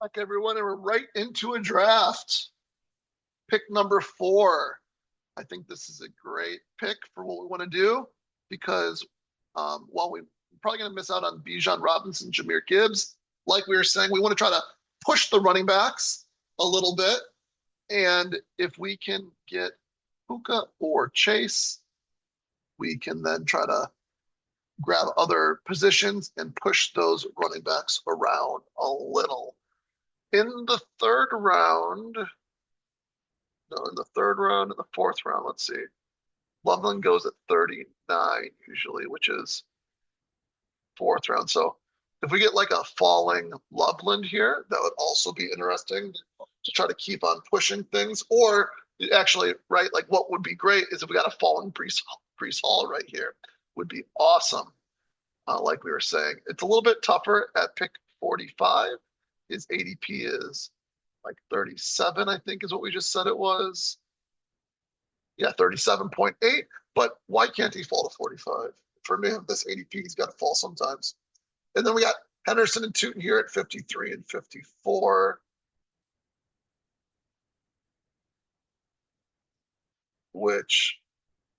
Back, everyone, and we're right into a draft. Pick number 4. I think this is a great pick for what we want to do because while we're probably going to miss out on Bijan Robinson, Jahmyr Gibbs, like we were saying, we want to try to push the running backs a little bit. And if we can get Puka or Chase, we can then try to grab other positions and push those running backs around a little. In the third round, no, in the third round, in the fourth round, let's see. Loveland goes at 39 usually, which is fourth round. So if we get like a falling Loveland here, that would also be interesting to try to keep on pushing things. Or actually, right, like what would be great is if we got a falling Breece Hall right here, would be awesome. Like we were saying, it's a little bit tougher at pick 45. His ADP is like 37, I think is what we just said it was. Yeah, 37.8. But why can't he fall to 45? For me, this ADP, he's got to fall sometimes. And then we got Henderson and Tootin here at 53 and 54, which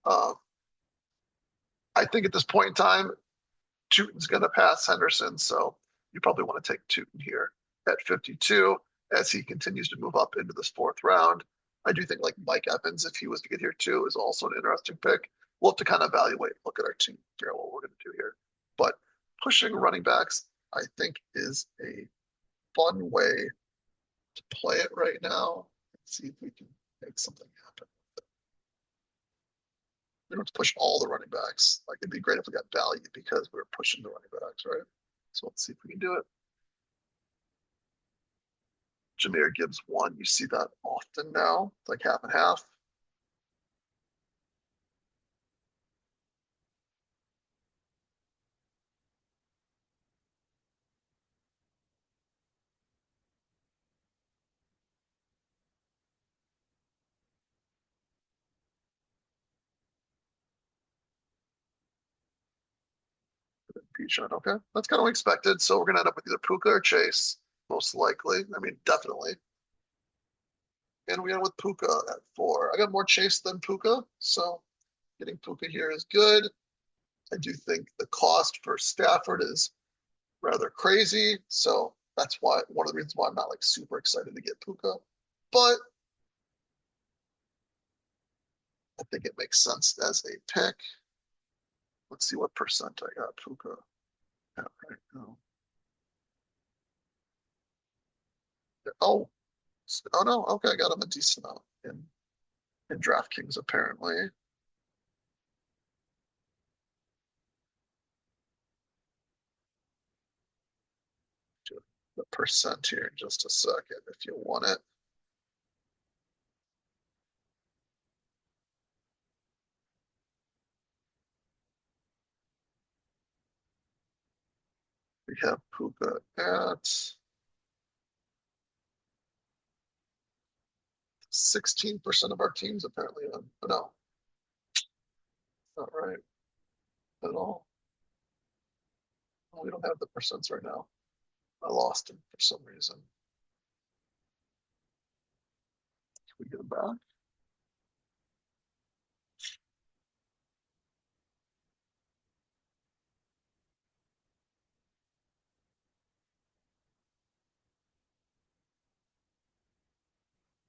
I think at this point in time, Tootin's going to pass Henderson. So you probably want to take Tootin here at 52 as he continues to move up into this fourth round. I do think like Mike Evans, if he was to get here too, is also an interesting pick. We'll have to kind of evaluate, look at our team, figure out what we're going to do here. But pushing running backs, I think, is a fun way to play it right now and see if we can make something happen. We don't have to push all the running backs. Like it'd be great if we got value because we were pushing the running backs, right? So let's see if we can do it. Jahmyr Gibbs 1. You see that often now. It's like half and half. Bijan, okay. That's kind of expected. So we're going to end up with either Puka or Chase, most likely. I mean, definitely. And we end with Puka at 4. I got more Chase than Puka, so getting Puka here is good. I do think the cost for Stafford is rather crazy, so that's why one of the reasons why I'm not like super excited to get Puka. But I think it makes sense as a pick. Let's see what percent I got Puka at right now. Oh, oh no, okay, I got him a decent amount in DraftKings apparently. Do the percent here in just a second if you want it. We have Puka at 16% of our teams apparently on. But no, not right at all. We don't have the percents right now. I lost them for some reason. Can we get them back?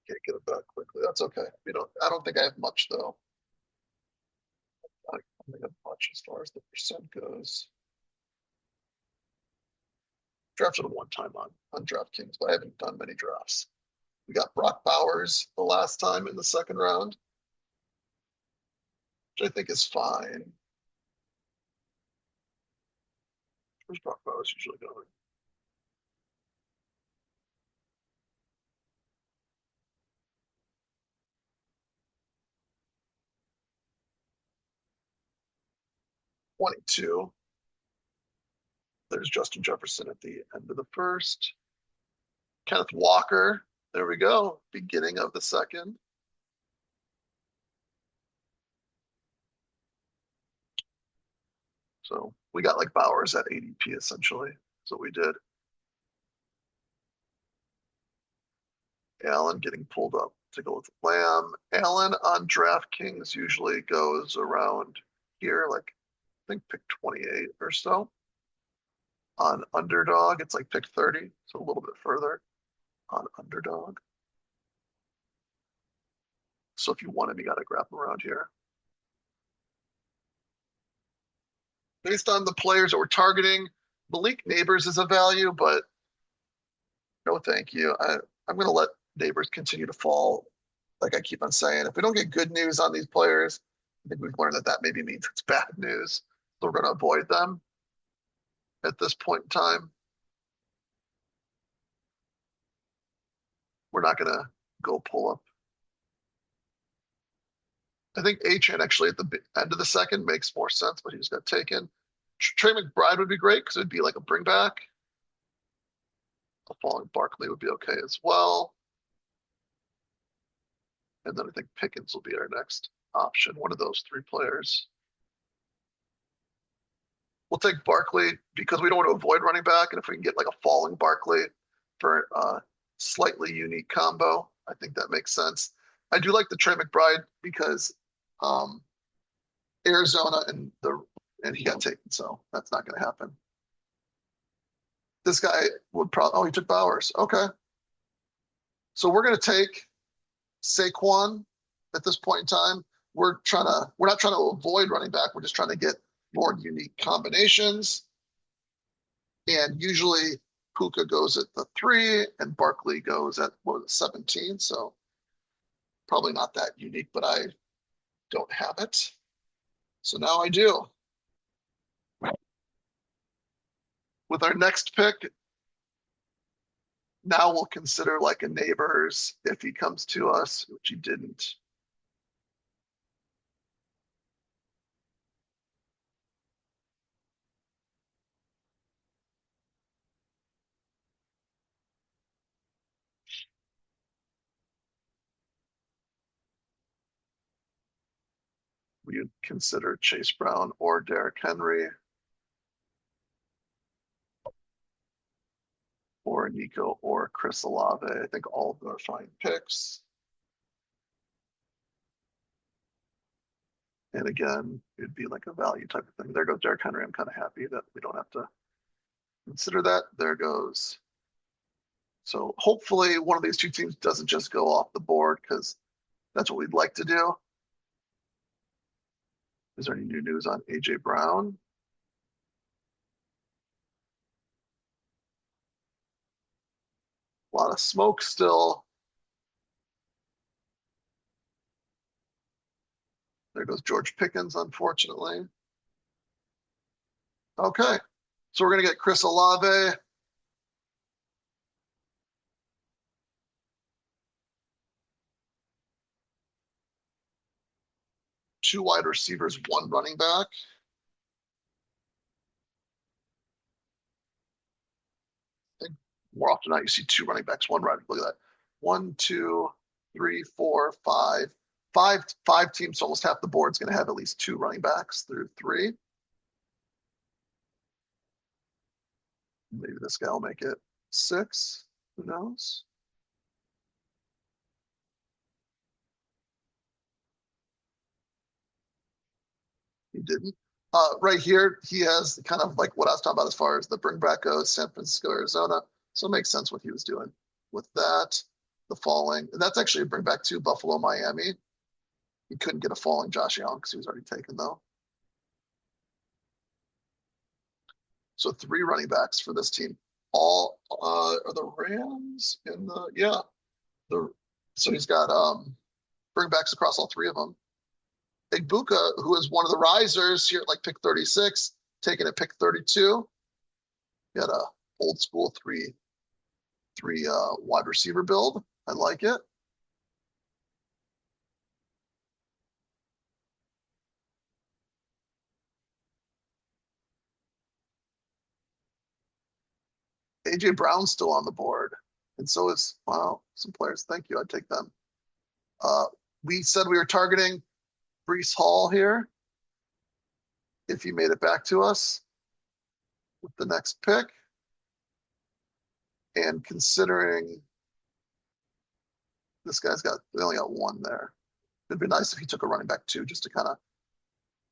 Can't get them back quickly. That's okay. We don't. I don't think I have much though. I don't think I have much as far as the percent goes. Drafted a one time on DraftKings, but I haven't done many drafts. We got Brock Bowers the last time in the second round, which I think is fine. Where's Brock Bowers usually going? '22. There's Justin Jefferson at the end of the first. Kenneth Walker. There we go. Beginning of the second. So we got like Bowers at ADP essentially. That's what we did. Allen getting pulled up to go with Lamb. Allen on DraftKings usually goes around here, like I think pick 28 or so. On Underdog, it's like pick 30, so a little bit further on Underdog. So if you want him, you got to grab him around here. Based on the players that we're targeting, Malik Neighbors is a value, but no thank you. I'm going to let Neighbors continue to fall. Like I keep on saying, if we don't get good news on these players, I think we've learned that that maybe means it's bad news. So we're going to avoid them at this point in time. We're not going to go pull up. I think Achan actually at the end of the second makes more sense, but he just got taken. Trey McBride would be great because it'd be like a bring back. A falling Barkley would be okay as well. And then I think Pickens will be our next option, one of those three players. We'll take Barkley because we don't want to avoid running back. And if we can get like a falling Barkley for a slightly unique combo, I think that makes sense. I do like the Trey McBride because Arizona and he got taken, so that's not going to happen. This guy would probably, oh, he took Bowers. Okay. So we're going to take Saquon at this point in time. We're not trying to avoid running back. We're just trying to get more unique combinations. And usually Puka goes at the 3 and Barkley goes at 17. So probably not that unique, but I don't have it. So now I do. With our next pick, now we'll consider like a Neighbors if he comes to us, which he didn't. We would consider Chase Brown or Derrick Henry or Nico or Chris Olave. I think all of them are fine picks. And again, it'd be like a value type of thing. There goes Derrick Henry. I'm kind of happy that we don't have to consider that. There goes. So hopefully one of these two teams doesn't just go off the board because that's what we'd like to do. Is there any new news on AJ Brown? A lot of smoke still. There goes George Pickens, unfortunately. Okay. So we're going to get Chris Olave. Two wide receivers, one running back. I think more often than not, you see two running backs, one running. Look at that. 1, 2, 3, 4, 5. Five teams, almost half the board is going to have at least two running backs through 3. Maybe this guy will make it 6. Who knows? He didn't. Right here, he has kind of like what I was talking about as far as the bring back goes, San Francisco, Arizona. So it makes sense what he was doing with that. The falling. And that's actually a bring back to Buffalo, Miami. He couldn't get a falling Josh Allen because he was already taken, though. So 3 running backs for this team. All are the Rams in the, yeah. So he's got bring backs across all 3 of them. Igbuka, who is one of the risers here at like pick 36, taken at pick 32. Got a old school three wide receiver build. I like it. AJ Brown's still on the board, and so is wow some players. Thank you. I'd take them. Uh, we said we were targeting Brees Hall here. If he made it back to us with the next pick, and considering This guy's got, they only got one there. It'd be nice if he took a running back too, just to kind of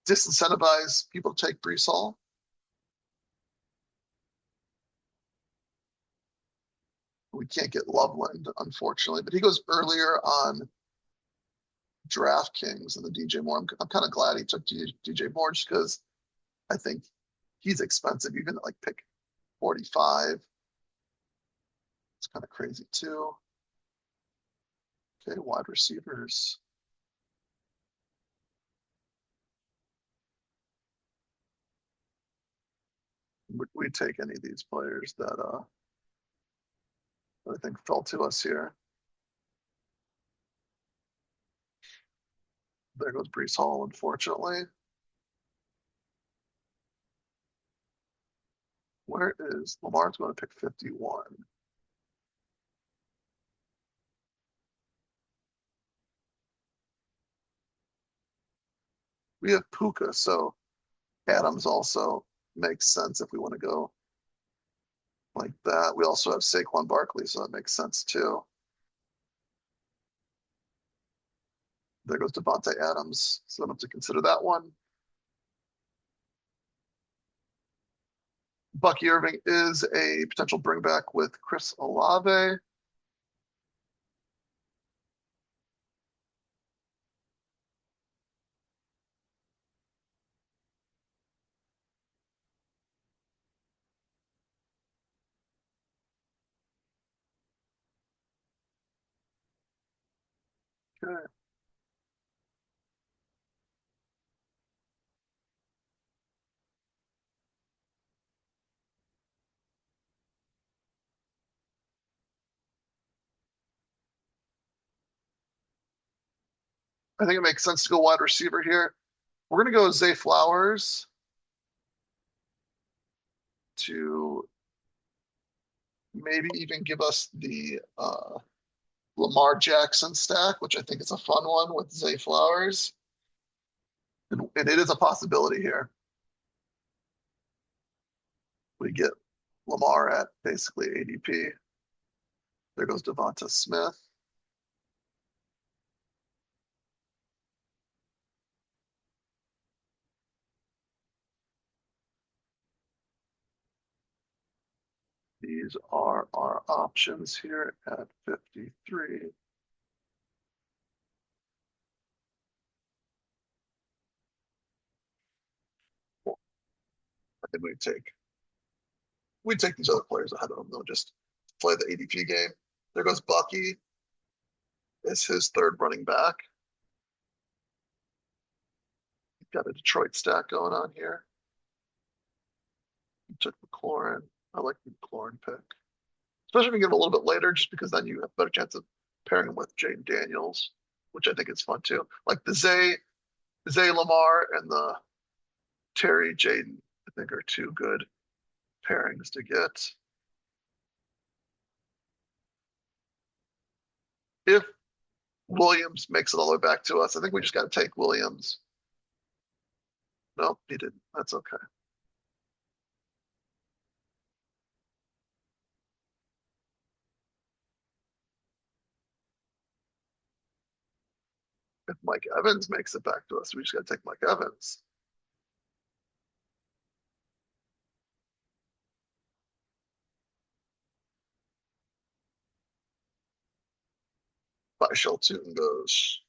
disincentivize people to take Brees Hall. We can't get Loveland, unfortunately, but he goes earlier on DraftKings than the DJ Moore. I'm kind of glad he took DJ Moore just because I think he's expensive, even at like pick 45. It's kind of crazy too. Okay, wide receivers. Would we take any of these players that I think fell to us here? There goes Brees Hall, unfortunately. Where is Lamar's going to pick 51? We have Puka, so Adams also makes sense if we want to go like that. We also have Saquon Barkley, so that makes sense too. There goes Devontae Adams, so I don't have to consider that one. Bucky Irving is a potential bringback with Chris Olave. Okay. I think it makes sense to go wide receiver here. We're going to go Zay Flowers to maybe even give us the Lamar Jackson stack, which I think is a fun one with Zay Flowers. And it is a possibility here. We get Lamar at basically ADP. There goes Devonta Smith. These are our options here at 53. Well, I think we take these other players ahead of them. They'll just play the ADP game. There goes Bucky. Is his third running back. Got a Detroit stack going on here. He took McLaurin. I like the McLaurin pick, especially if you get him a little bit later, just because then you have a better chance of pairing him with Jaden Daniels, which I think is fun too. Like the Zay Lamar and the Terry Jaden, I think are two good pairings to get. If Williams makes it all the way back to us, I think we just got to take Williams. No, he didn't. That's okay. If Mike Evans makes it back to us, we just got to take Mike Evans. By Shelton goes.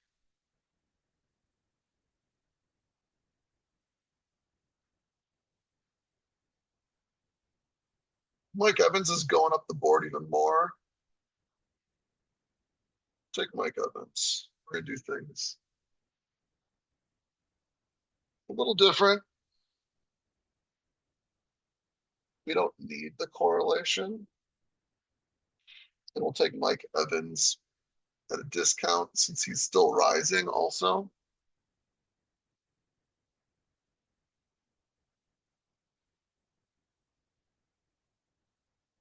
Mike Evans is going up the board even more. Take Mike Evans. We're gonna do things a little different. We don't need the correlation. And we'll take Mike Evans at a discount since he's still rising also.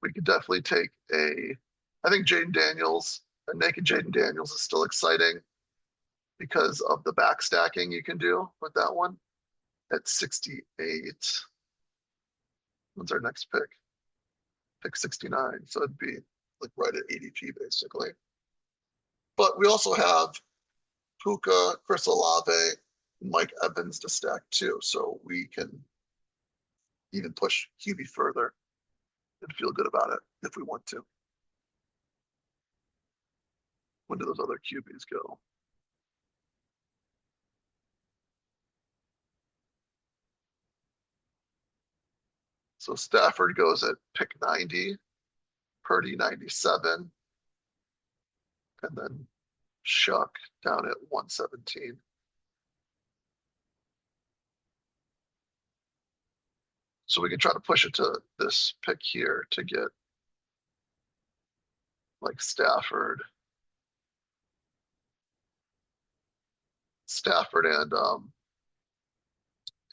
We could definitely take I think Jaden Daniels, a naked Jaden Daniels is still exciting because of the back stacking you can do with that one at 68. When's our next pick? Pick 69. So it'd be like right at ADP basically. But we also have Puka, Chris Olave, and Mike Evans to stack too. So we can even push QB further and feel good about it if we want to. When do those other QBs go? So Stafford goes at pick 90, Purdy 97, and then Shuck down at 117. So we can try to push it to this pick here to get like Stafford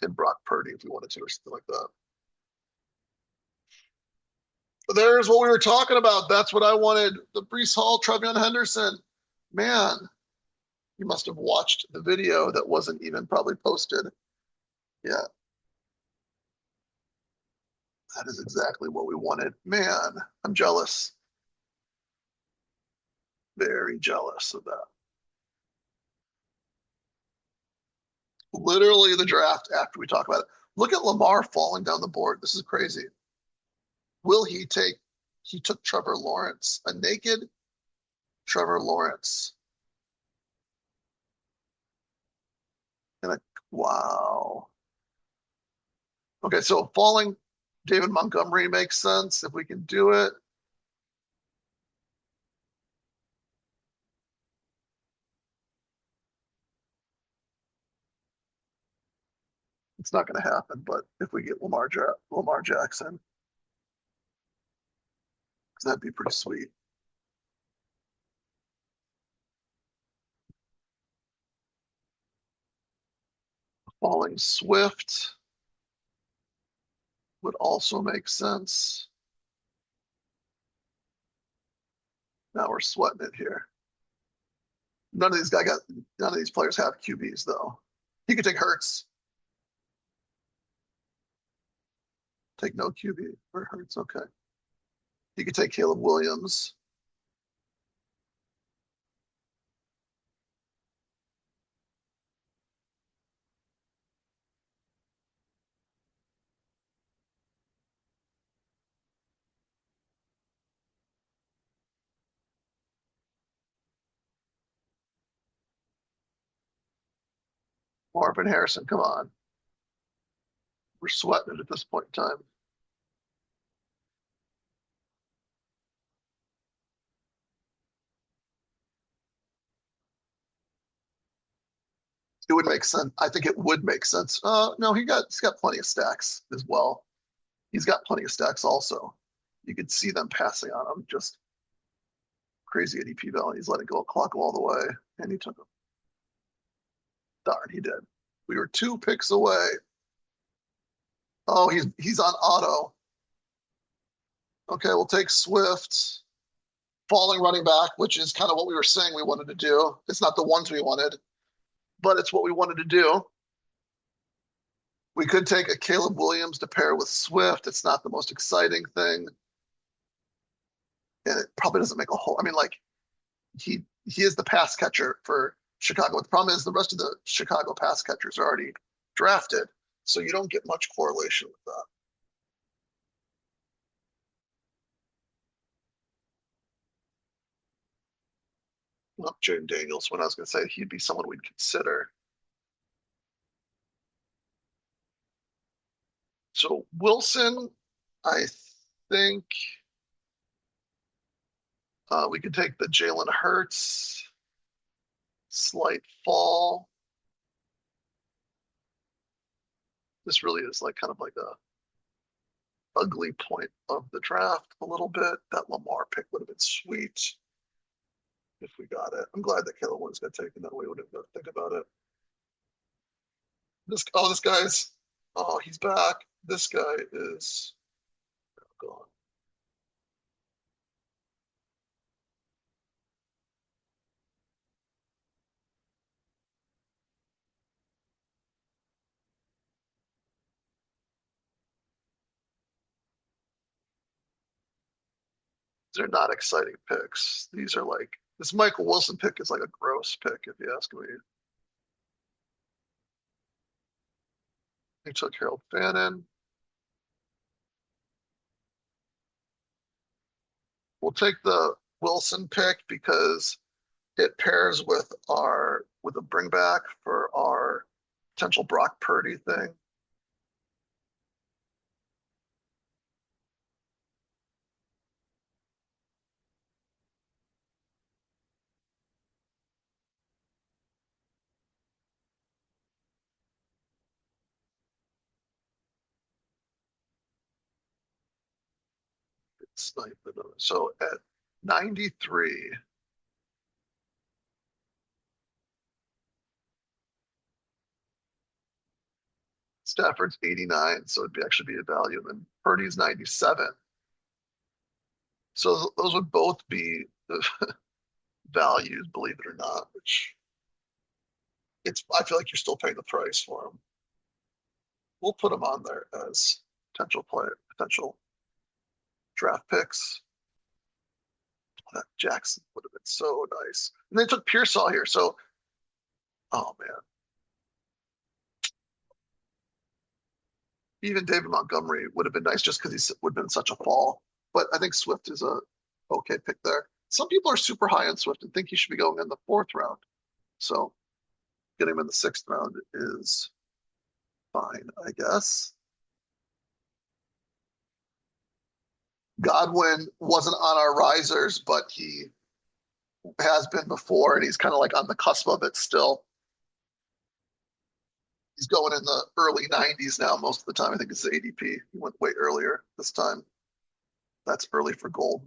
and Brock Purdy if we wanted to or something like that. But there's what we were talking about. That's what I wanted. The Brees Hall, Trevion Henderson. Man, you must have watched the video that wasn't even probably posted. Yeah, that is exactly what we wanted. Man, I'm jealous. Very jealous of that. Literally the draft after we talk about it. Look at Lamar falling down the board. This is crazy. Will he take? He took Trevor Lawrence, a naked Trevor Lawrence. And a, wow. Okay, so falling David Montgomery makes sense if we can do it. It's not going to happen, but if we get Lamar Jackson, that'd be pretty sweet. Falling Swift would also make sense. Now we're sweating it here. None of these players have QBs though. He could take Hurts. Take no QB for Hurts. Okay. He could take Caleb Williams. Marvin Harrison. Come on. We're sweating it at this point in time. It would make sense. I think it would make sense. No, he's got plenty of stacks as well. He's got plenty of stacks also. You could see them passing on him. Just crazy ADP value. He's letting go a clock all the way, and he took him. Darn, he did. We were 2 picks away. Oh, he's on auto. Okay, we'll take Swift. Falling running back, which is kind of what we were saying we wanted to do. It's not the ones we wanted, but it's what we wanted to do. We could take a Caleb Williams to pair with Swift. It's not the most exciting thing. And it probably doesn't make a whole. I mean, like he is the pass catcher for Chicago. The problem is the rest of the Chicago pass catchers are already drafted, so you don't get much correlation with that. Not Jaden Daniels. When I was going to say he'd be someone we'd consider. So Wilson, I think we could take the Jalen Hurts slight fall. This really is like kind of like a ugly point of the draft a little bit. That Lamar pick would have been sweet if we got it. I'm glad that Caleb Williams got taken. That way we wouldn't have to think about it. This guy's he's back. This guy is gone. They're not exciting picks. These are like This Michael Wilson pick is like a gross pick, if you ask me. He took Harold Fannin. We'll take the Wilson pick because it pairs with a bring back for our potential Brock Purdy thing. So at 93, Stafford's 89, so it'd actually be a value. And Purdy's 97. So those would both be the values, believe it or not, which I feel like you're still paying the price for them. We'll put them on there as potential draft picks. That Jackson would have been so nice. And they took Pearsall here. So, oh man, even David Montgomery would have been nice just because he would have been such a fall. But I think Swift is a okay pick there. Some people are super high on Swift and think he should be going in the fourth round. So getting him in the sixth round is fine, I guess. Godwin wasn't on our risers, but he has been before, and he's kind of like on the cusp of it still. He's going in the early 90s now most of the time. I think it's ADP. He went way earlier this time. That's early for gold.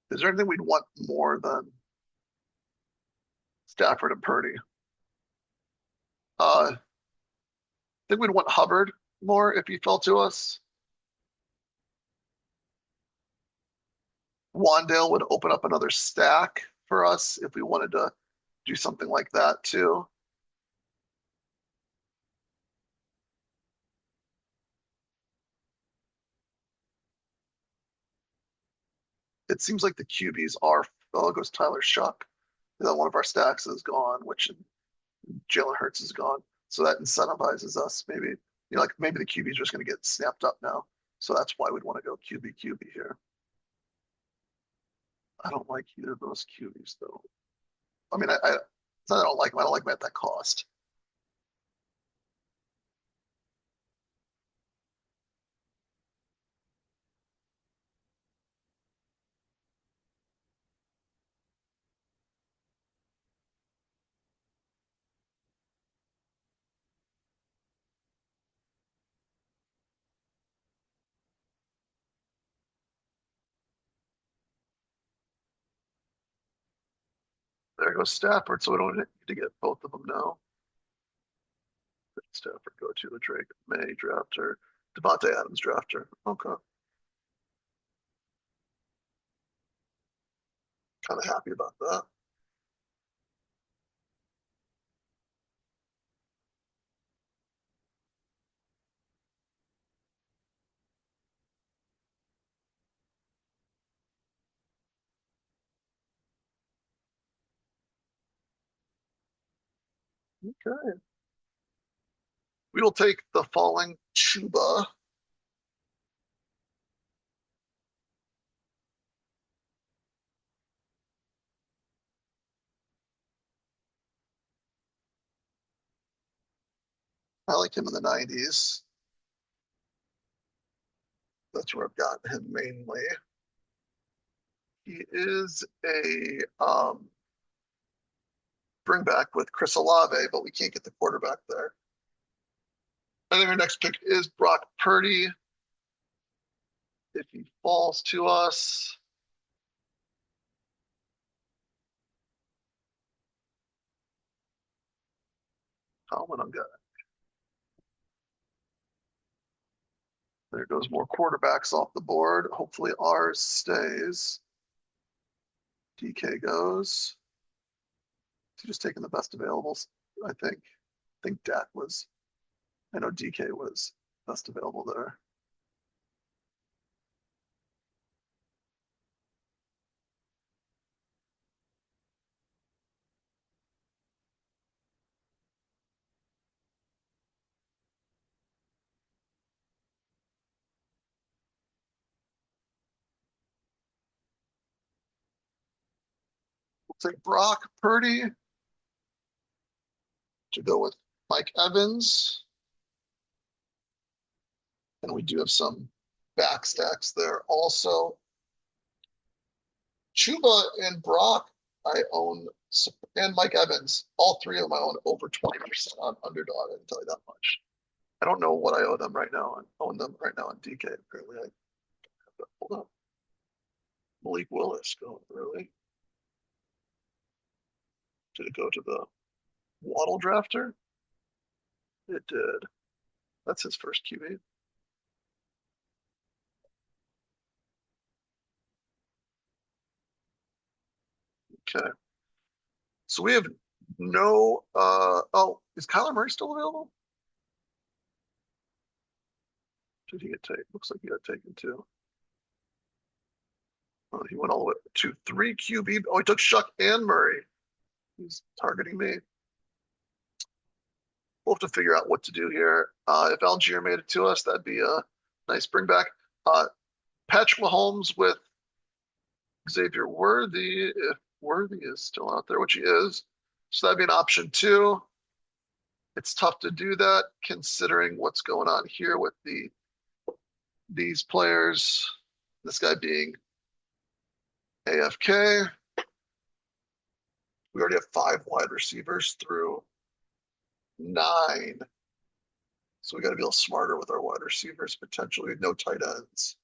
Is there anything we'd want more than Stafford and Purdy? I think we'd want Hubbard more if he fell to us. Wandale would open up another stack for us if we wanted to do something like that too. It seems like the QBs are. Oh, it goes Tyler Shuck. One of our stacks is gone, which Jalen Hurts is gone. So that incentivizes us. Maybe like maybe the QBs are just going to get snapped up now. So that's why we'd want to go QB here. I don't like either of those QBs though. I mean, it's not that I don't like them. I don't like them at that cost. There goes Stafford. So we don't need to get both of them now. Stafford go to a Drake May drafter, Devontae Adams drafter. Okay, kind of happy about that. Okay, we will take the falling Chuba. I like him in the 90s. That's where I've got him mainly. He is a bring back with Chris Olave, but we can't get the quarterback there. I think our next pick is Brock Purdy. If he falls to us, Talman, I'm good. There goes more quarterbacks off the board. Hopefully ours stays. DK goes. He's just taking the best availables, I think. I think Dak was, I know DK was best available there. Take Brock Purdy to go with Mike Evans. And we do have some back stacks there also. Chuba and Brock, I own, and Mike Evans, all three of them I own over 20% on underdog. I can tell you that much. I don't know what I owe them right now. I own them right now on DK. Apparently, I have to hold up. Malik Willis going early. Did it go to the Waddle drafter? It did. That's his first QB. Okay. So we have no oh, is Kyler Murray still available? Did he get taken? Looks like he got taken too. Oh, he went all the way to 3 QB. Oh, he took Shuck and Murray. He's targeting me. We'll have to figure out what to do here. If Algier made it to us, that'd be a nice bring back. Patrick Mahomes with Xavier Worthy, if Worthy is still out there, which he is. So that'd be an option too. It's tough to do that considering what's going on here with these players. This guy being AFK. We already have 5 wide receivers through 9. So we got to be a little smarter with our wide receivers, potentially no tight ends.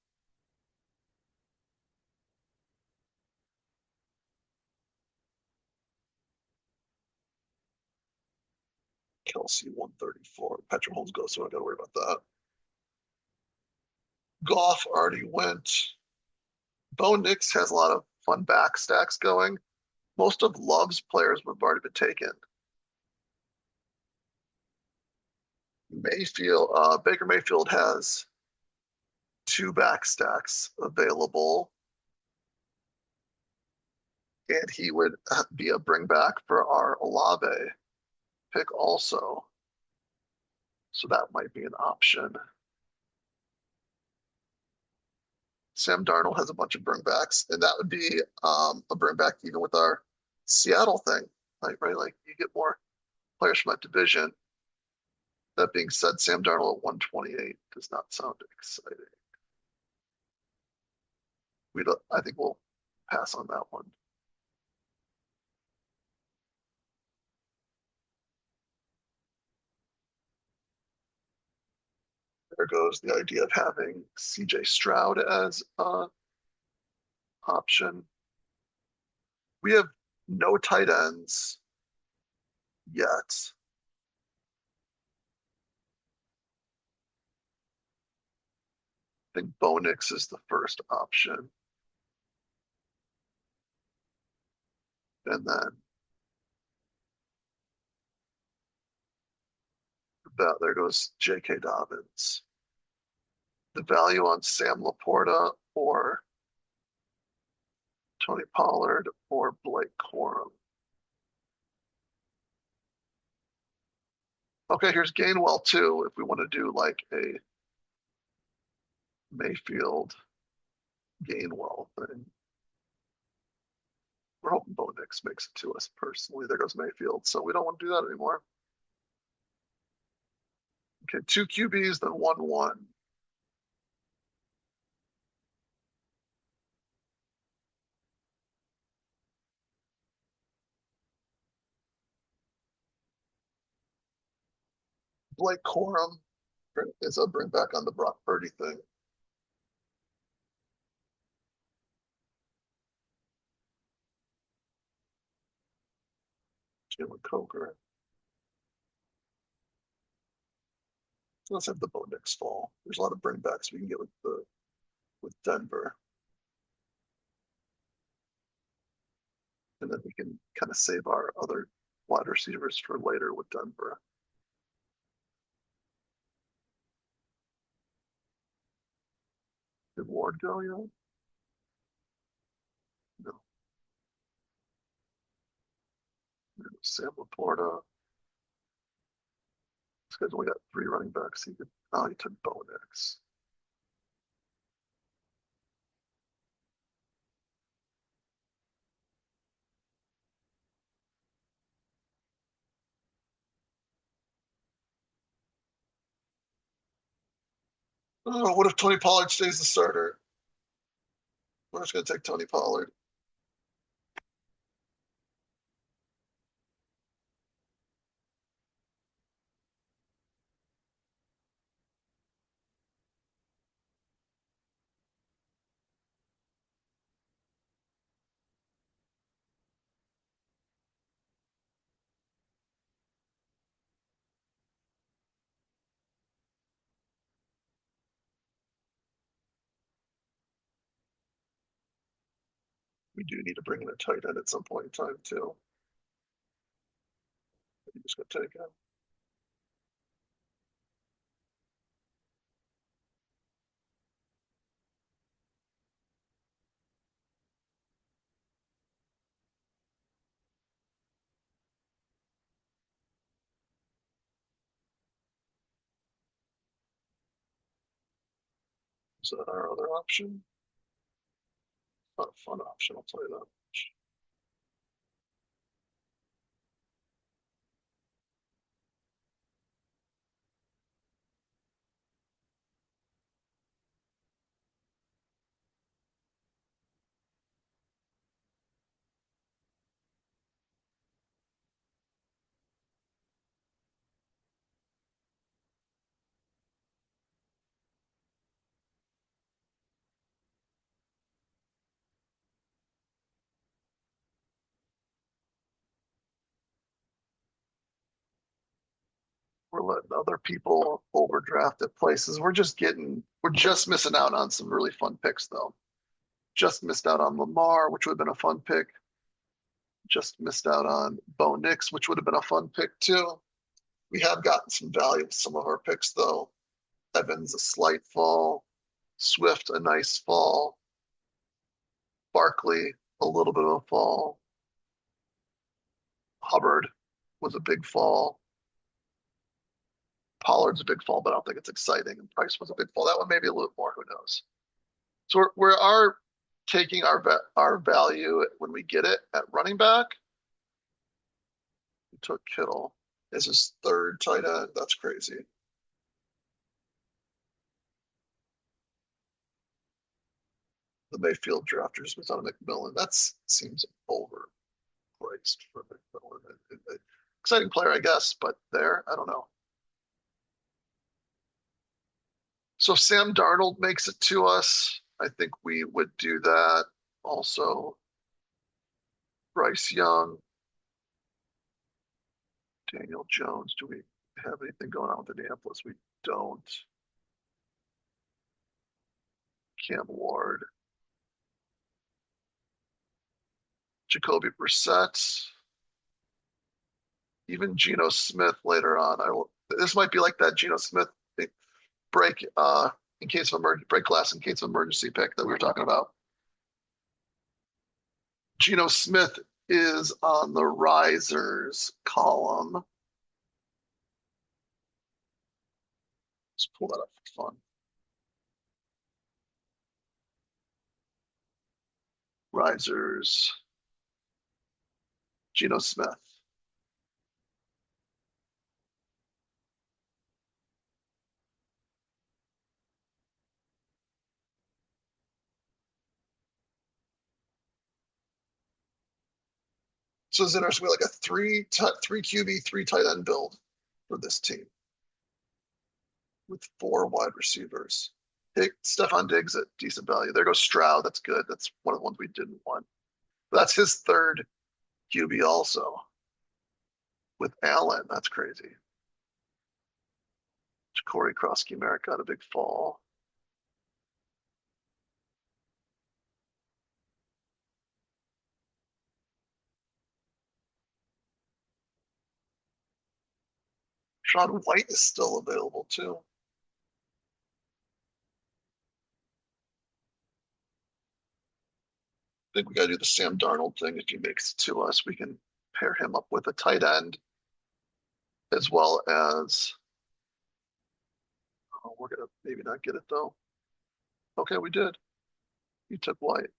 Kelsey 134. Patrick Holmes goes, so I got to worry about that. Goff already went. Bo Nix has a lot of fun back stacks going. Most of Love's players have already been taken. Baker Mayfield has 2 back stacks available. And he would be a bring back for our Olave pick also. So that might be an option. Sam Darnold has a bunch of bringbacks, and that would be a bringback even with our Seattle thing, right? Like you get more players from that division. That being said, Sam Darnold at 128 does not sound exciting. I think we'll pass on that one. There goes the idea of having CJ Stroud as an option. We have no tight ends yet. I think Bo Nix is the first option. And then there goes J.K. Dobbins. The value on Sam Laporta or Tony Pollard or Blake Corum. Okay, here's Gainwell too, if we want to do like a Mayfield Gainwell thing. We're hoping Bo Nix makes it to us personally. There goes Mayfield, so we don't want to do that anymore. Okay, 2 QBs, then 1-1. Blake Corum is a bring back on the Brock Purdy thing. Jalen Coker. Let's have the Bo Nix fall. There's a lot of bringbacks we can get with Denver. And then we can kind of save our other wide receivers for later with Denver. Did Ward go yet? No. Sam Laporta. This guy's only got 3 running backs. He took Bo Nix. Oh, what if Tony Pollard stays the starter? We're just gonna take Tony Pollard. We do need to bring in a tight end at some point in time too. I'm just gonna take him. Is that our other option? Not a fun option, I'll tell you that. We're letting other people overdraft at places. We're just missing out on some really fun picks though. Just missed out on Lamar, which would have been a fun pick. Just missed out on Bo Nix, which would have been a fun pick too. We have gotten some value with some of our picks though. Evans a slight fall, Swift a nice fall, Barkley a little bit of a fall, Hubbard was a big fall. Pollard's a big fall, but I don't think it's exciting. And Price was a big fall. That one maybe a little more. Who knows? So we are taking our value when we get it at running back. We took Kittle as his third tight end. That's crazy. The Mayfield drafters was on McMillan. That seems overpriced for McMillan. Exciting player, I guess, but there, I don't know. So if Sam Darnold makes it to us, I think we would do that. Also, Bryce Young, Daniel Jones. Do we have anything going on with Indianapolis? We don't. Cam Ward, Jacoby Brissett, even Geno Smith later on. This might be like that Geno Smith break in case of emergency break glass in case of emergency pick that we were talking about. Geno Smith is on the risers column. Let's pull that up for fun. Risers, Geno Smith. So it's interesting. We like a three QB, three tight end build for this team with four wide receivers. Stefon Diggs at decent value. There goes Stroud. That's good. That's one of the ones we didn't want. But that's his third QB also with Allen. That's crazy. Corey Krosky Merrick got a big fall. Sean White is still available too. I think we got to do the Sam Darnold thing. If he makes it to us, we can pair him up with a tight end as well as. Oh, we're gonna maybe not get it though. Okay, we did. You took White.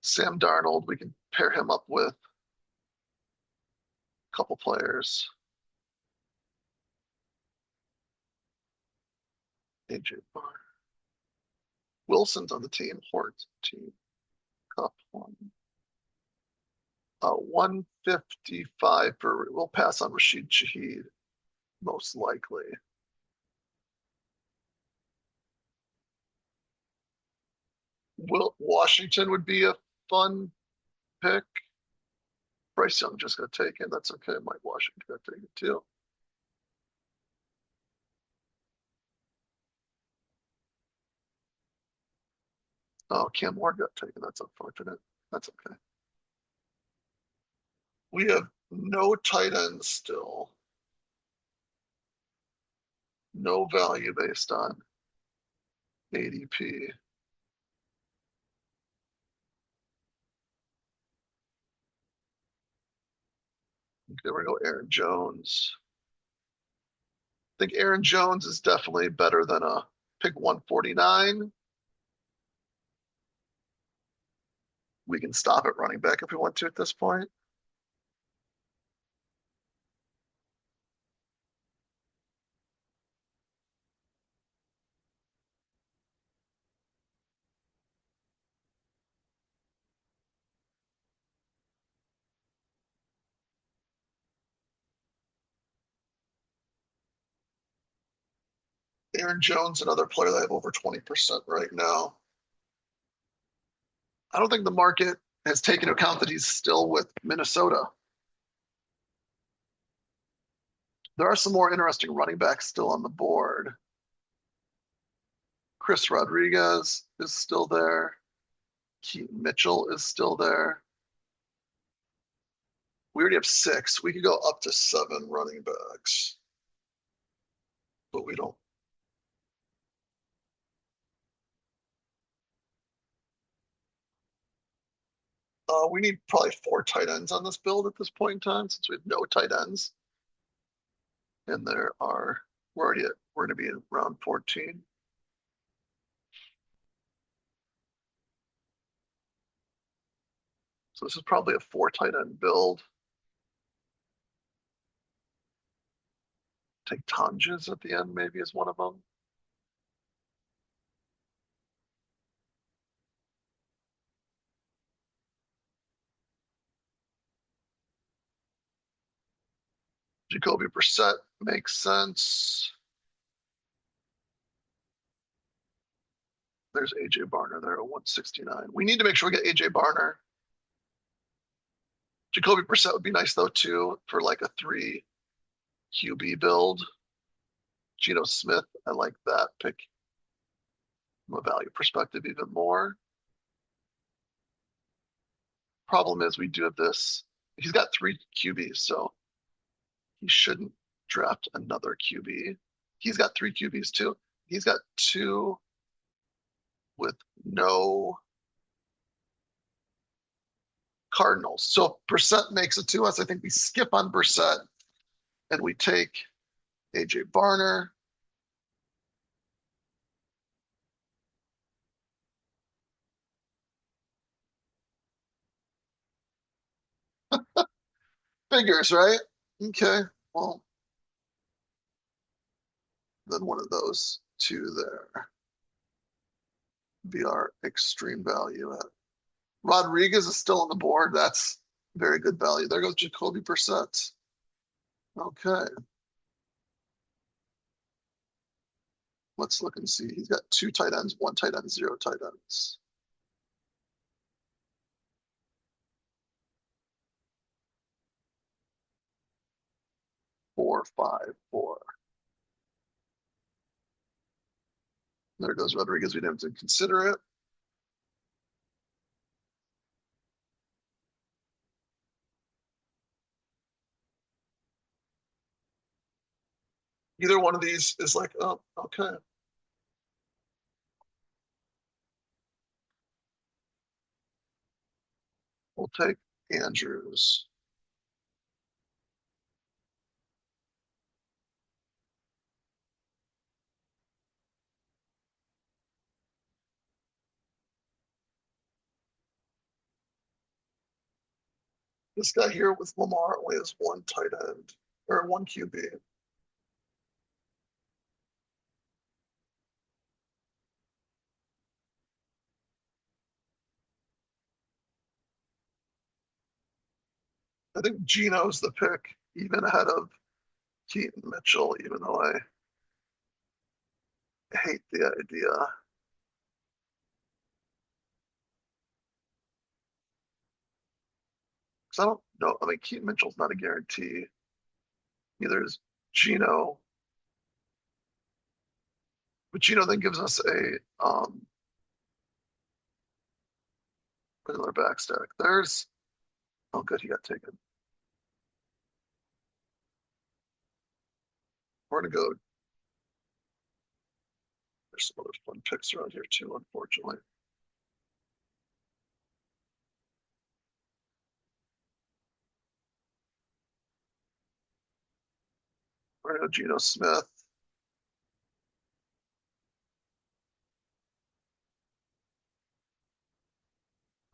Sam Darnold, we can pair him up with a couple players. AJ Barr. Wilson's on the team. Hort's team. Cup one. 155 for, we'll pass on Rashid Shaheed, most likely. Washington would be a fun pick. Bryce Young just got taken. That's okay. Mike Washington got taken too. Oh, Cam Ward got taken. That's unfortunate. That's okay. We have no tight ends still. No value based on ADP. There we go, Aaron Jones. I think Aaron Jones is definitely better than a pick 149. We can stop at running back if we want to at this point. Aaron Jones, another player that I have over 20% right now. I don't think the market has taken into account that he's still with Minnesota. There are some more interesting running backs still on the board. Chris Rodriguez is still there. Keaton Mitchell is still there. We already have 6. We could go up to 7 running backs, but we don't. We need probably 4 tight ends on this build at this point in time since we have no tight ends. And we're going to be in round 14. So this is probably a 4 tight end build. Take Tonjes at the end, maybe, as one of them. Jacoby Brissett makes sense. There's AJ Barner there at 169. We need to make sure we get AJ Barner. Jacoby Brissett would be nice though too for like a 3 QB build. Geno Smith, I like that pick from a value perspective even more. Problem is we do have this. He's got 3 QBs, so he shouldn't draft another QB. He's got 3 QBs too. He's got 2 with no Cardinals. So Brissett makes it to us. I think we skip on Brissett and we take AJ Barner. Figures, right? Okay. Well, then one of those 2 there be our extreme value at. Rodriguez is still on the board. That's very good value. There goes Jacoby Brissett. Okay. Let's look and see. He's got 2 tight ends, 1 tight end, 0 tight ends. Four, 5, 4. There goes Rodriguez. We didn't have to consider it. Either one of these is like, oh, okay. We'll take Andrews. This guy here with Lamar only has 1 tight end or 1 QB. I think Geno's the pick, even ahead of Keaton Mitchell, even though I hate the idea. Because I don't know. I mean, Keaton Mitchell's not a guarantee. Neither is Geno. But Geno then gives us another back stack. There's oh good, he got taken. We're gonna go. There's some other fun picks around here too, unfortunately. We're gonna go Geno Smith.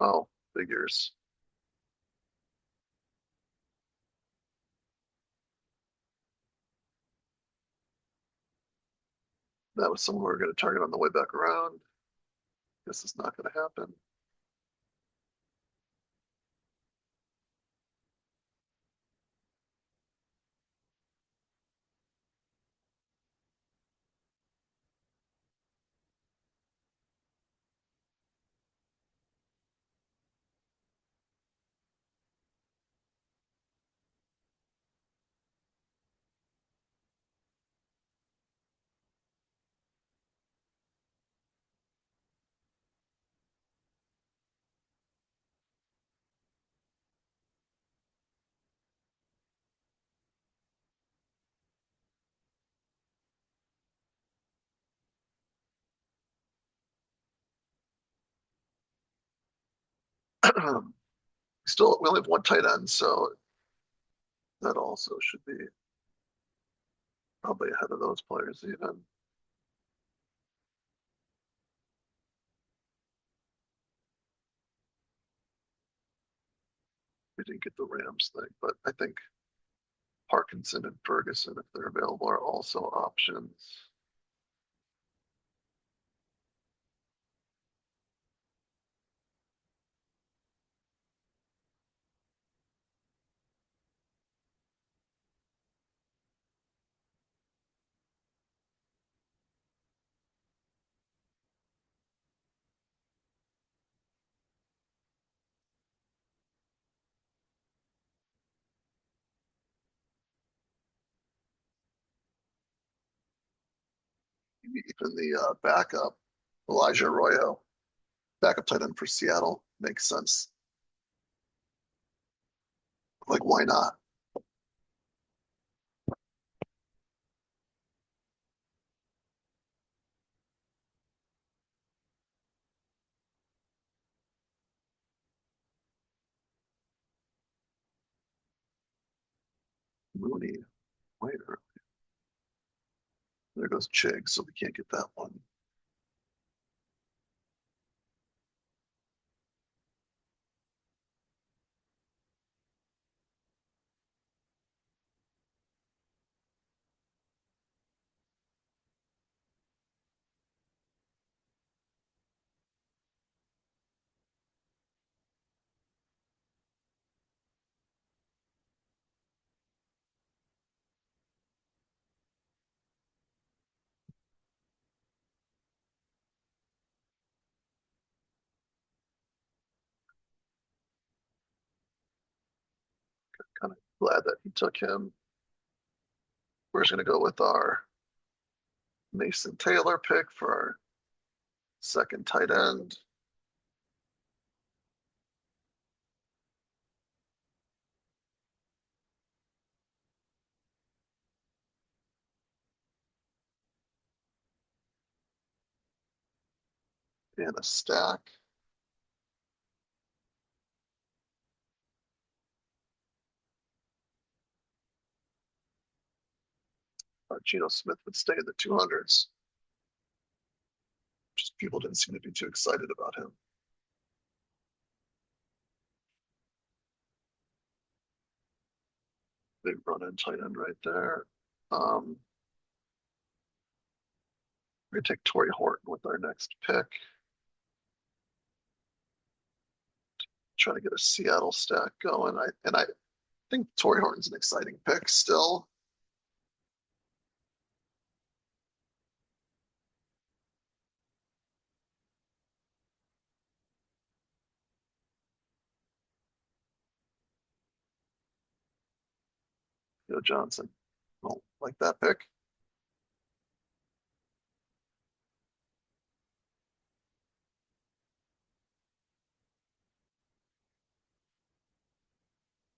Oh, figures. That was someone we were gonna target on the way back around. Guess it's not gonna happen. Still, we only have one tight end, so that also should be probably ahead of those players even. We didn't get the Rams thing, but I think Parkinson and Ferguson, if they're available, are also options. Even the backup, Elijah Arroyo, backup tight end for Seattle, makes sense. Like, why not? Mooney, later. There goes Chig, so we can't get that one. Kind of glad that he took him. We're just going to go with our Mason Taylor pick for our second tight end. And a stack. Geno Smith would stay in the 200s. Just people didn't seem to be too excited about him. Big run in tight end right there. We're going to take Torrey Horton with our next pick. Trying to get a Seattle stack going. think Torrey Horton's an exciting pick still. Joe Johnson. Don't like that pick.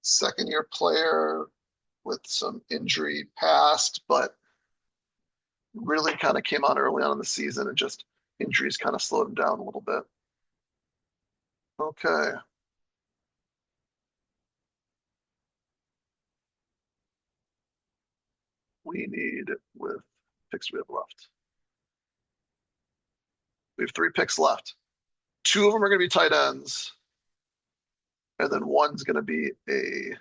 Second year player with some injury past, but really kind of came on early on in the season and just injuries kind of slowed him down a little bit. Okay. We need with picks we have left. We have 3 picks left. 2 of them are going to be tight ends, and then one's going to be a.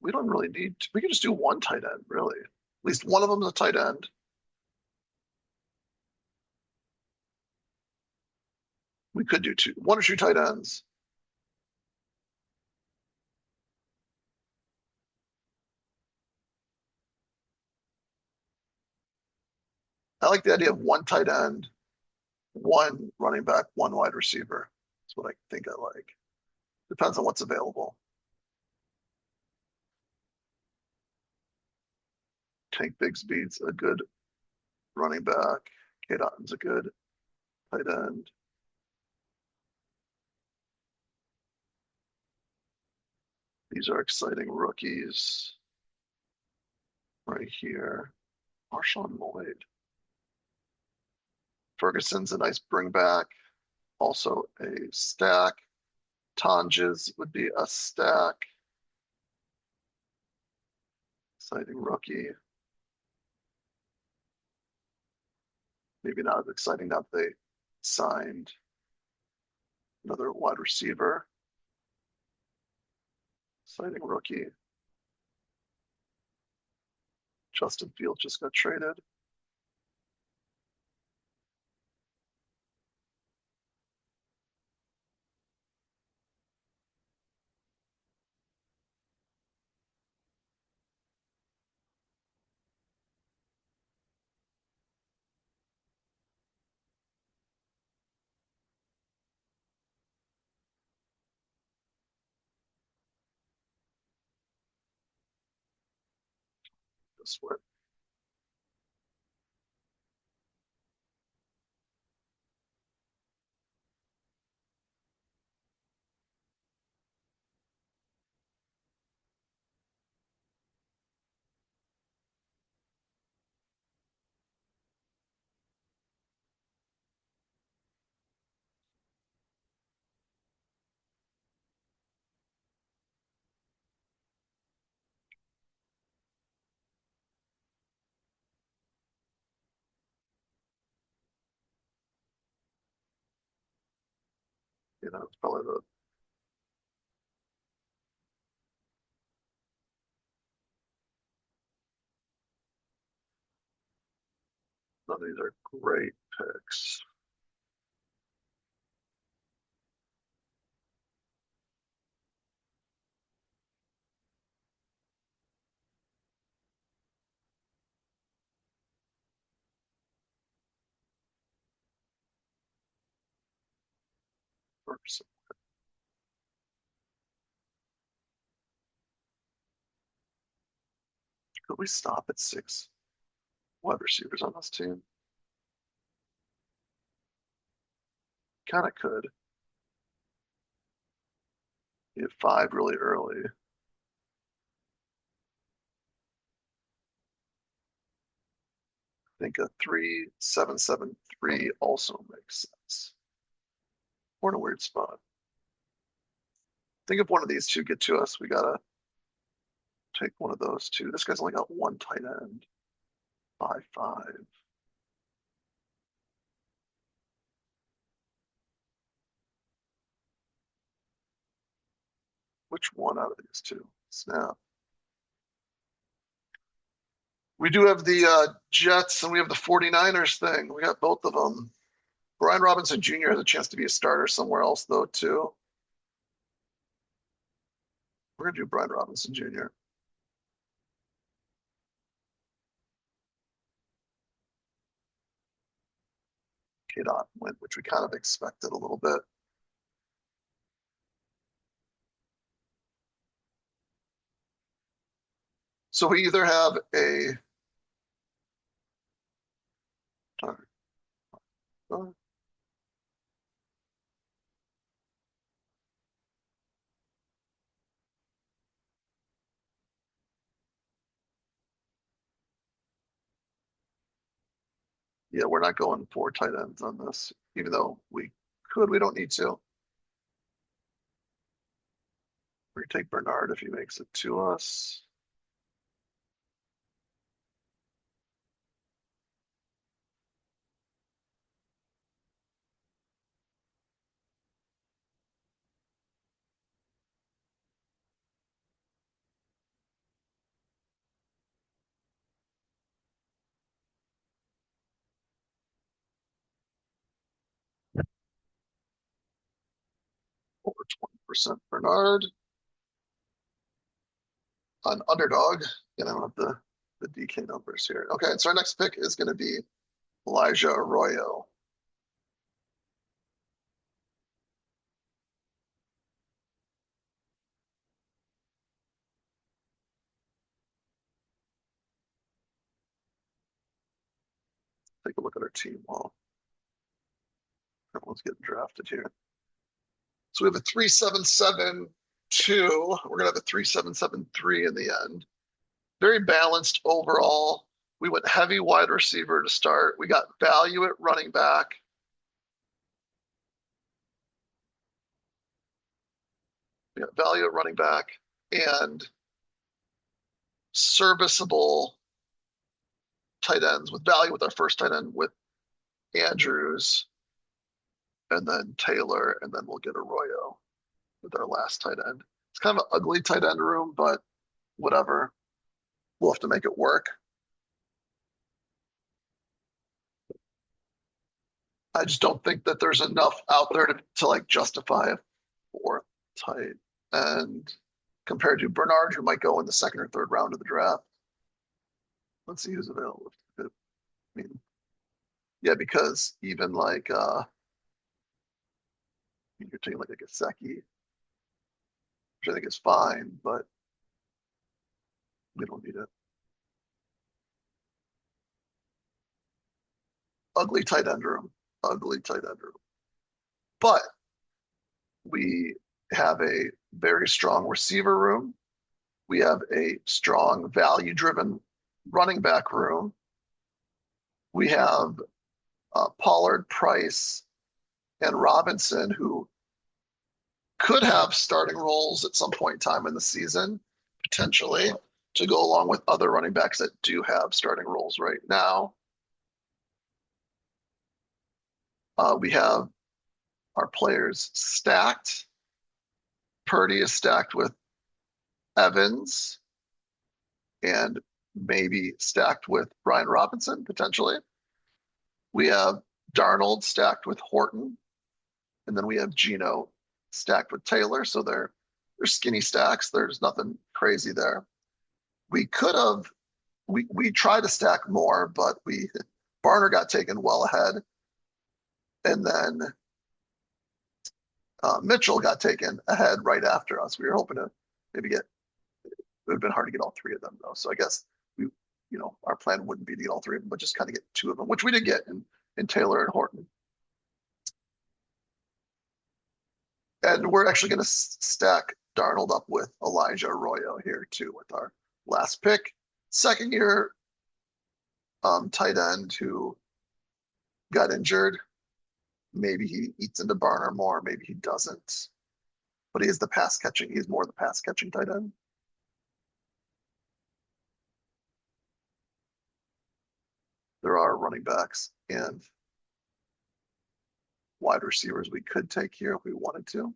We don't really need. We can just do one tight end, really. At least one of them is a tight end. We could do 2, 1 or 2 tight ends. I like the idea of 1 tight end, 1 running back, 1 wide receiver. That's what I think I like. Depends on what's available. Tank Bigsby's a good running back. Kate Otton's a good tight end. These are exciting rookies right here. Marshawn Lloyd. Ferguson's a nice bring back. Also a stack. Tonjes would be a stack. Exciting rookie. Maybe not as exciting that they signed another wide receiver. Exciting rookie. Justin Fields just got traded. This way. It's probably the none of these are great picks. Ferguson. Could we stop at 6 wide receivers on this team? Kind of could. You have 5 really early. I think a 3-7-7-3 also makes sense. We're in a weird spot. Think if one of these 2 get to us, we gotta take one of those 2. This guy's only got 1 tight end. 5-5. Which one out of these 2? Snap. We do have the Jets and we have the 49ers thing. We got both of them. Brian Robinson Jr. has a chance to be a starter somewhere else, though, too. We're gonna do Brian Robinson Jr. K-Dot went, which we kind of expected a little bit. So we either have a yeah, we're not going 4 tight ends on this, even though we could. We don't need to. We're gonna take Bernard if he makes it to us. Over 20% Bernard on underdog. And I don't have the DK numbers here. Okay, so our next pick is going to be Elijah Arroyo. Take a look at our team while everyone's getting drafted here. So we have a 3-7-7-2. We're going to have a 3-7-7-3 in the end. Very balanced overall. We went heavy wide receiver to start. We got value at running back. We got value at running back and serviceable tight ends with value with our first tight end with Andrews and then Taylor, and then we'll get Arroyo with our last tight end. It's kind of an ugly tight end room, but whatever. We'll have to make it work. I just don't think that there's enough out there to like justify a fourth tight end compared to Bernard, who might go in the second or third round of the draft. Let's see who's available. I mean, yeah, because even like you're taking like a Gesicki, which I think is fine, but we don't need it. Ugly tight end room. Ugly tight end room. But we have a very strong receiver room. We have a strong value driven running back room. We have Pollard, Price, and Robinson, who could have starting roles at some point in time in the season, potentially, to go along with other running backs that do have starting roles right now. We have our players stacked. Purdy is stacked with Evans and maybe stacked with Brian Robinson, potentially. We have Darnold stacked with Horton, and then we have Geno stacked with Taylor. So they're skinny stacks. There's nothing crazy there. We could have we tried to stack more, but Barner got taken well ahead, and then Mitchell got taken ahead right after us. We were hoping to maybe get. It would have been hard to get all three of them though. So I guess our plan wouldn't be to get all three of them, but just kind of get two of them, which we did get in Taylor and Horton. And we're actually going to stack Darnold up with Elijah Arroyo here too with our last pick. Second year tight end who got injured. Maybe he eats into Barner more, maybe he doesn't. But he is the pass catching. He's more the pass catching tight end. There are running backs and wide receivers we could take here if we wanted to.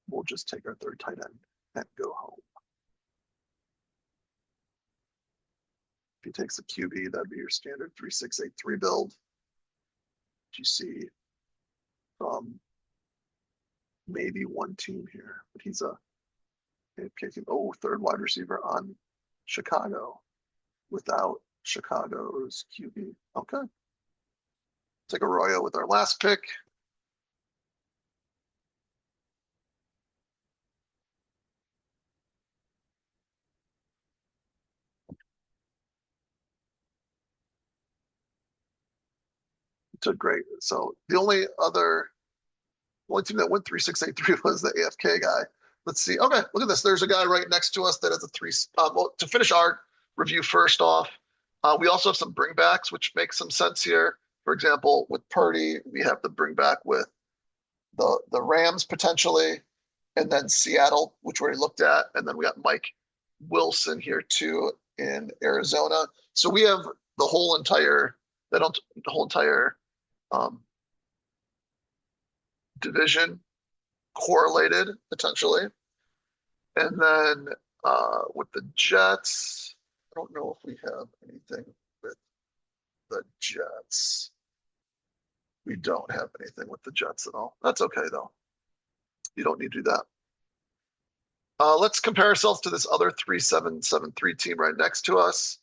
We'll just take our third tight end and go home. If he takes a QB, that'd be your standard 3-6-8-3 build. You see from maybe one team here, but he's a AFK team. Oh, third wide receiver on Chicago without Chicago's QB. Okay. Take Arroyo with our last pick. Took great. So the only team that went 3-6-8-3 was the AFK guy. Let's see. Okay, look at this. There's a guy right next to us that has a three. Well, to finish our review first off, we also have some bringbacks, which makes some sense here. For example, with Purdy, we have the bringback with the Rams potentially, and then Seattle, which we already looked at, and then we got Mike Wilson here too in Arizona. So we have the whole entire the whole entire um, division correlated potentially. And then with the Jets, I don't know if we have anything with the Jets. We don't have anything with the Jets at all. That's okay though. You don't need to do that. Let's compare ourselves to this other 3-7-7-3 team right next to us.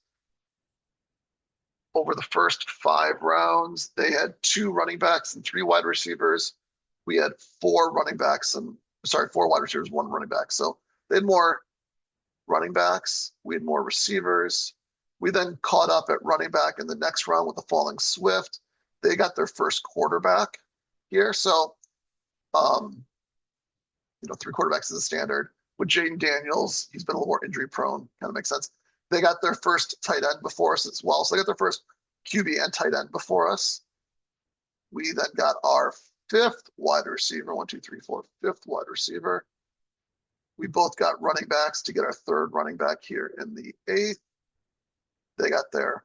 Over the first 5 rounds, they had 2 running backs and 3 wide receivers. We had 4 running backs and 4 wide receivers, 1 running back. So they had more running backs. We had more receivers. We then caught up at running back in the next round with the falling Swift. They got their first quarterback here. So, 3 quarterbacks is a standard. With Jaden Daniels, he's been a little more injury prone. Kind of makes sense. They got their first tight end before us as well. So they got their first QB and tight end before us. We then got our 5th wide receiver. 1, 2, 3, 4, 5th wide receiver. We both got running backs to get our 3rd running back here in the 8th. They got their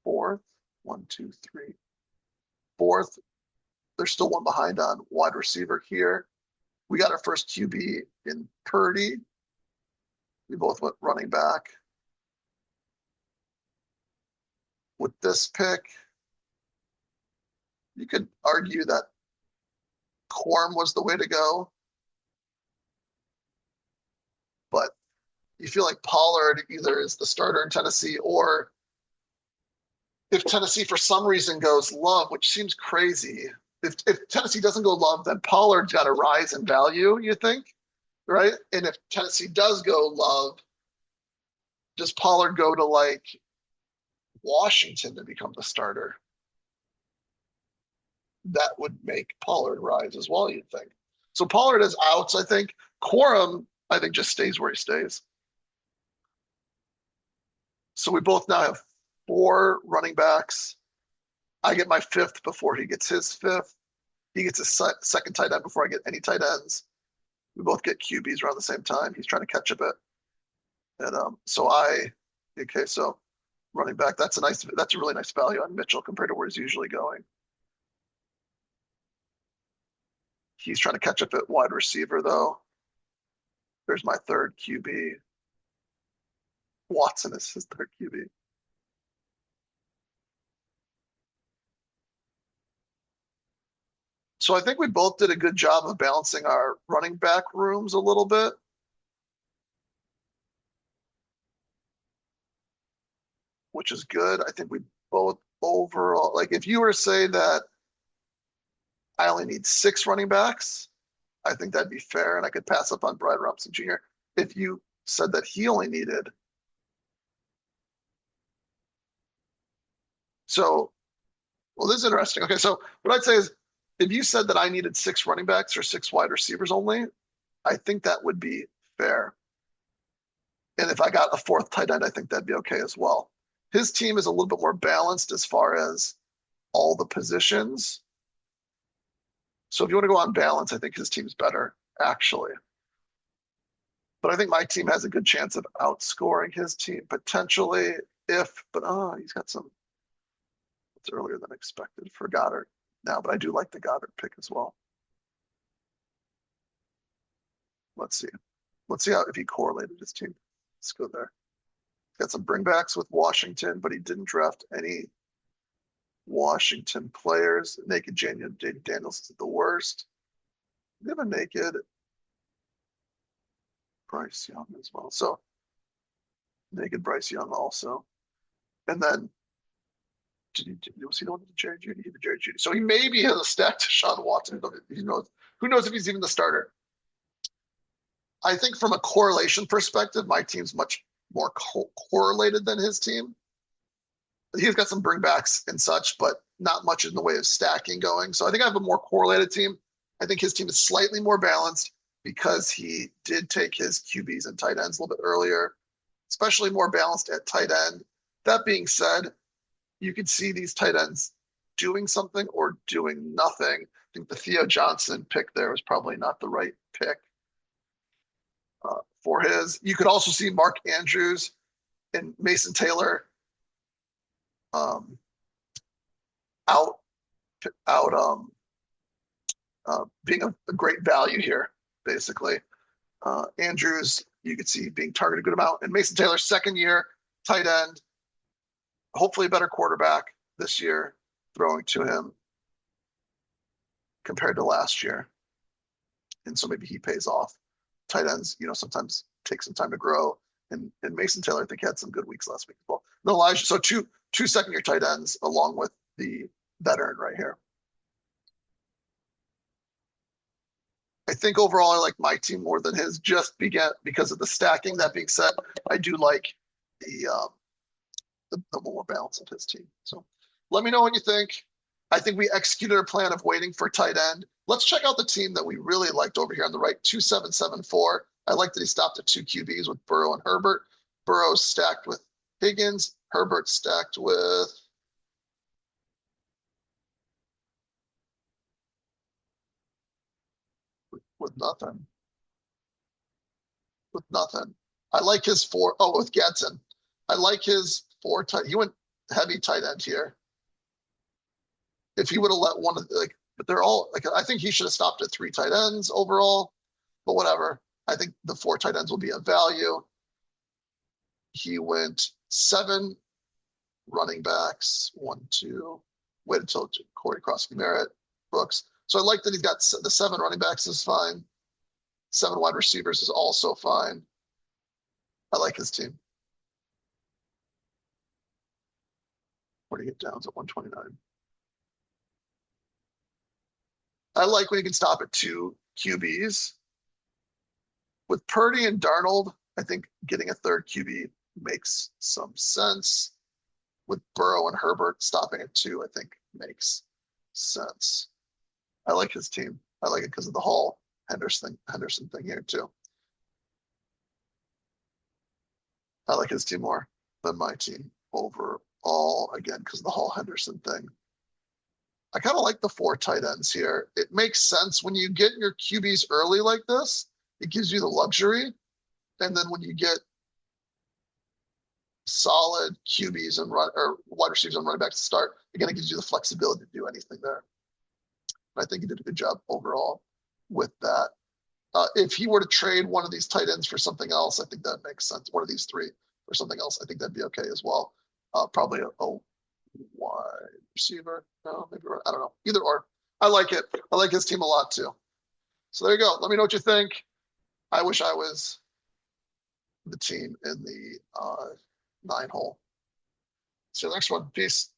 4th. 1, 2, 3, 4th. There's still one behind on wide receiver here. We got our first QB in Purdy. We both went running back. With this pick, you could argue that Corum was the way to go. But you feel like Pollard either is the starter in Tennessee, or if Tennessee for some reason goes Love, which seems crazy, if Tennessee doesn't go Love, then Pollard's got to rise in value, you think, right? And if Tennessee does go Love, does Pollard go to like Washington to become the starter? That would make Pollard rise as well, you'd think. So Pollard has outs, I think. Corum, I think, just stays where he stays. So we both now have 4 running backs. I get my 5th before he gets his 5th. He gets his second tight end before I get any tight ends. We both get QBs around the same time. He's trying to catch a bit. And so running back, that's a really nice value on Mitchell compared to where he's usually going. He's trying to catch up at wide receiver though. There's my 3rd QB. Watson is his 3rd QB. So I think we both did a good job of balancing our running back rooms a little bit. Which is good. I think we both overall, like if you were to say that I only need 6 running backs, I think that'd be fair, and I could pass up on Brian Robinson Jr. If you said that he only needed, well, this is interesting. Okay, so what I'd say is, if you said that I needed 6 running backs or 6 wide receivers only, I think that would be fair. And if I got a 4th tight end, I think that'd be okay as well. His team is a little bit more balanced as far as all the positions. So if you want to go on balance, I think his team's better, actually. But I think my team has a good chance of outscoring his team potentially he's got some, it's earlier than expected for Goddard now, but I do like the Goddard pick as well. Let's see. Let's see if he correlated his team. Let's go there. Got some bringbacks with Washington, but he didn't draft any Washington players. Naked Jaden Daniels is the worst. We have a naked Bryce Young as well. So naked Bryce Young also. And then was he the one with Jerry Judy? The Jerry Judy. So he maybe has a stack to Sean Watson. He knows, who knows if he's even the starter. I think from a correlation perspective, my team's much more correlated than his team. He's got some bringbacks and such, but not much in the way of stacking going. So I think I have a more correlated team. I think his team is slightly more balanced because he did take his QBs and tight ends a little bit earlier, especially more balanced at tight end. That being said, you could see these tight ends doing something or doing nothing. I think the Theo Johnson pick there was probably not the right pick for his. You could also see Mark Andrews and Mason Taylor out being a great value here, basically. Andrews, you could see being targeted a good amount. And Mason Taylor, second year, tight end, hopefully a better quarterback this year, throwing to him compared to last year. And so maybe he pays off. Tight ends, sometimes take some time to grow. And Mason Taylor, I think, had some good weeks last week as well. No, Elijah, so two second-year tight ends along with the veteran right here. I think overall I like my team more than his, just because of the stacking. That being said, I do like the more balance of his team. So let me know what you think. I think we executed our plan of waiting for tight end. Let's check out the team that we really liked over here on the right, 2774. I like that he stopped at two QBs with Burrow and Herbert. Burrow stacked with Higgins. Herbert stacked with nothing. With nothing. I like his four. Oh, with Gadsden. I like his four tight. He went heavy tight end here. If he would have let one of but they're all I think he should have stopped at three tight ends overall, but whatever. I think the four tight ends will be a value. He went seven running backs, one, two, wait until Corey Cross Merritt, Brooks. So I like that he's got the seven running backs is fine. Seven wide receivers is also fine. I like his team. Where do you get down to 129? I like when you can stop at two QBs. With Purdy and Darnold, I think getting a third QB makes some sense. With Burrow and Herbert stopping at two, I think makes sense. I like his team. I like it because of the Hall Henderson thing here too. I like his team more than my team overall, again, because of the Hall Henderson thing. I kind of like the four tight ends here. It makes sense when you get your QBs early like this, it gives you the luxury. And then when you get solid QBs and wide receivers and running backs to start, again, it gives you the flexibility to do anything there. And I think he did a good job overall with that. If he were to trade one of these tight ends for something else, I think that makes sense. One of these three for something else, I think that'd be okay as well. Probably a wide receiver. No, maybe I don't know. Either or. I like it. I like his team a lot too. So there you go. Let me know what you think. I wish I was the team in the 9 hole. See you next one. Peace.